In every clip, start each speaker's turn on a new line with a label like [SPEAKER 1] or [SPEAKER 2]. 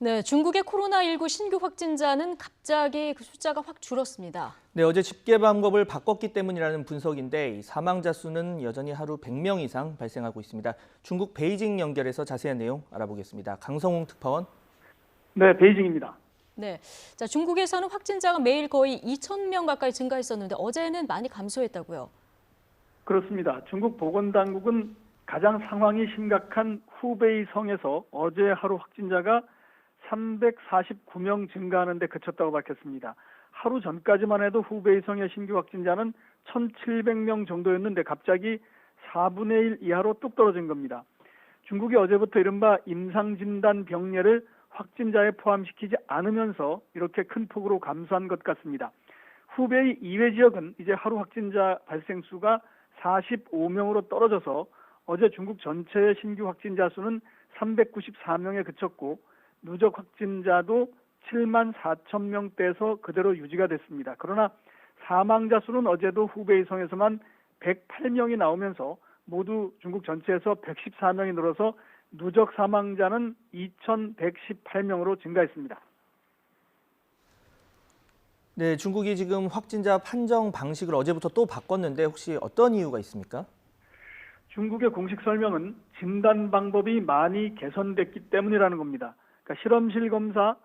[SPEAKER 1] 네, 중국의 코로나19 신규 확진자는 갑자기 그 숫자가 확 줄었습니다.
[SPEAKER 2] 네, 어제 집계 방법을 바꿨기 때문이라는 분석인데 이 사망자 수는 여전히 하루 100명 이상 발생하고 있습니다. 중국 베이징 연결해서 자세한 내용 알아보겠습니다. 강성웅 특파원.
[SPEAKER 3] 네, 베이징입니다.
[SPEAKER 1] 네, 자, 중국에서는 확진자가 매일 거의 2,000명 가까이 증가했었는데 어제는 많이 감소했다고요.
[SPEAKER 3] 그렇습니다. 중국 보건당국은 가장 상황이 심각한 후베이성에서 어제 하루 확진자가 349명 증가하는 데 그쳤다고 밝혔습니다. 하루 전까지만 해도 후베이성의 신규 확진자는 1,700명 정도였는데 갑자기 4분의 1 이하로 뚝 떨어진 겁니다. 중국이 어제부터 이른바 임상진단 병례를 확진자에 포함시키지 않으면서 이렇게 큰 폭으로 감소한 것 같습니다. 후베이 이외 지역은 이제 하루 확진자 발생 수가 45명으로 떨어져서 어제 중국 전체의 신규 확진자 수는 394명에 그쳤고 누적 확진자도 7만 4천 명대에서 그대로 유지가 됐습니다. 그러나 사망자 수는 어제도 후베이성에서만 108명이 나오면서 모두 중국 전체에서 114명이 늘어서 누적 사망자는 2,118명으로 증가했습니다.
[SPEAKER 2] 네, 중국이 지금 확진자 판정 방식을 어제부터 또 바꿨는데 혹시 어떤 이유가 있습니까?
[SPEAKER 3] 중국의 공식 설명은 진단 방법이 많이 개선됐기 때문이라는 겁니다. 그러니까 실험실 검사,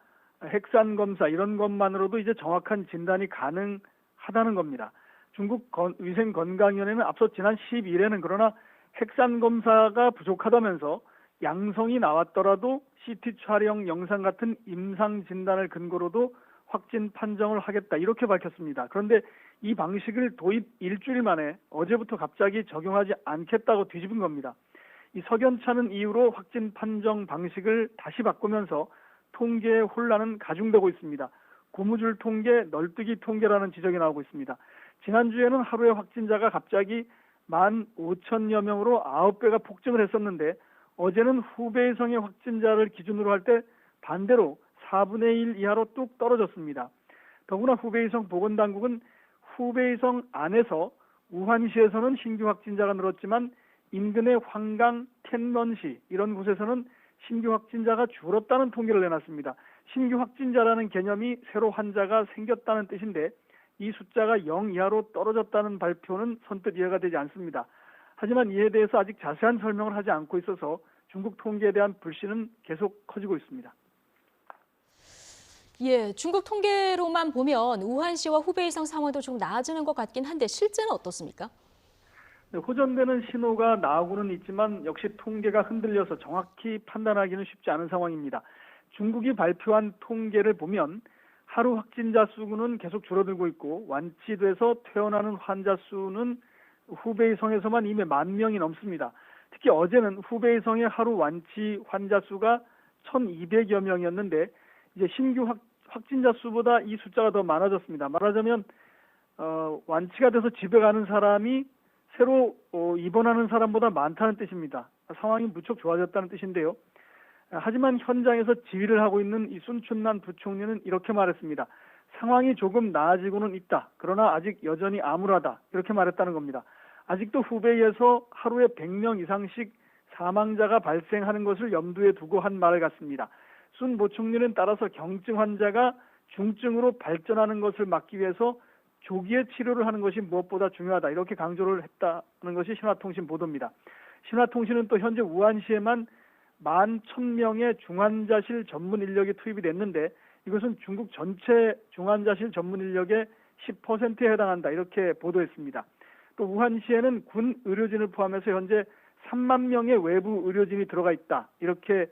[SPEAKER 3] 핵산 검사 이런 것만으로도 이제 정확한 진단이 가능하다는 겁니다. 중국 위생건강위원회는 앞서 지난 10일에는 그러나 핵산 검사가 부족하다면서 양성이 나왔더라도 CT 촬영 영상 같은 임상 진단을 근거로도 확진 판정을 하겠다 이렇게 밝혔습니다. 그런데 이 방식을 도입 일주일 만에 어제부터 갑자기 적용하지 않겠다고 뒤집은 겁니다. 이 석연찮은 이유로 확진 판정 방식을 다시 바꾸면서 통계의 혼란은 가중되고 있습니다. 고무줄 통계, 널뛰기 통계라는 지적이 나오고 있습니다. 지난주에는 하루에 확진자가 갑자기 15,000여 명으로 9배가 폭증을 했었는데 어제는 후베이성의 확진자를 기준으로 할 때 반대로 4분의 1 이하로 뚝 떨어졌습니다. 더구나 후베이성 보건당국은 후베이성 안에서 우한시에서는 신규 확진자가 늘었지만 인근의 황강, 텐런시 이런 곳에서는 신규 확진자가 줄었다는 통계를 내놨습니다. 신규 확진자라는 개념이 새로 환자가 생겼다는 뜻인데 이 숫자가 0 이하로 떨어졌다는 발표는 선뜻 이해가 되지 않습니다. 하지만 이에 대해서 아직 자세한 설명을 하지 않고 있어서 중국 통계에 대한 불신은 계속 커지고 있습니다.
[SPEAKER 1] 예, 중국 통계로만 보면 우한시와 후베이성 상황도 좀 나아지는 것 같긴 한데 실제는 어떻습니까?
[SPEAKER 3] 네, 호전되는 신호가 나오고는 있지만 역시 통계가 흔들려서 정확히 판단하기는 쉽지 않은 상황입니다. 중국이 발표한 통계를 보면 하루 확진자 수는 계속 줄어들고 있고 완치돼서 퇴원하는 환자 수는 후베이성에서만 이미 10,000명이 넘습니다. 특히 어제는 후베이성의 하루 완치 환자 수가 1,200여 명이었는데 이제 신규 확진자 수보다 이 숫자가 더 많아졌습니다. 말하자면 완치가 돼서 집에 가는 사람이 새로 입원하는 사람보다 많다는 뜻입니다. 상황이 무척 좋아졌다는 뜻인데요. 하지만 현장에서 지휘를 하고 있는 이 순춘난 부총리는 이렇게 말했습니다. 상황이 조금 나아지고는 있다. 그러나 아직 여전히 암울하다. 이렇게 말했다는 겁니다. 아직도 후베이에서 하루에 100명 이상씩 사망자가 발생하는 것을 염두에 두고 한 말 같습니다. 순 부총리는 따라서 경증 환자가 중증으로 발전하는 것을 막기 위해서 조기에 치료를 하는 것이 무엇보다 중요하다. 이렇게 강조를 했다는 것이 신화통신 보도입니다. 신화통신은 또 현재 우한시에만 11,000명의 중환자실 전문 인력이 투입이 됐는데 이것은 중국 전체 중환자실 전문 인력의 10%에 해당한다. 이렇게 보도했습니다. 또 우한시에는 군 의료진을 포함해서 현재 3만 명의 외부 의료진이 들어가 있다. 이렇게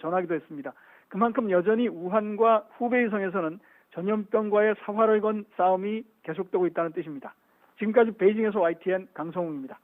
[SPEAKER 3] 전하기도 했습니다. 그만큼 여전히 우한과 후베이성에서는 전염병과의 사활을 건 싸움이 계속되고 있다는 뜻입니다. 지금까지 베이징에서 YTN 강성웅입니다.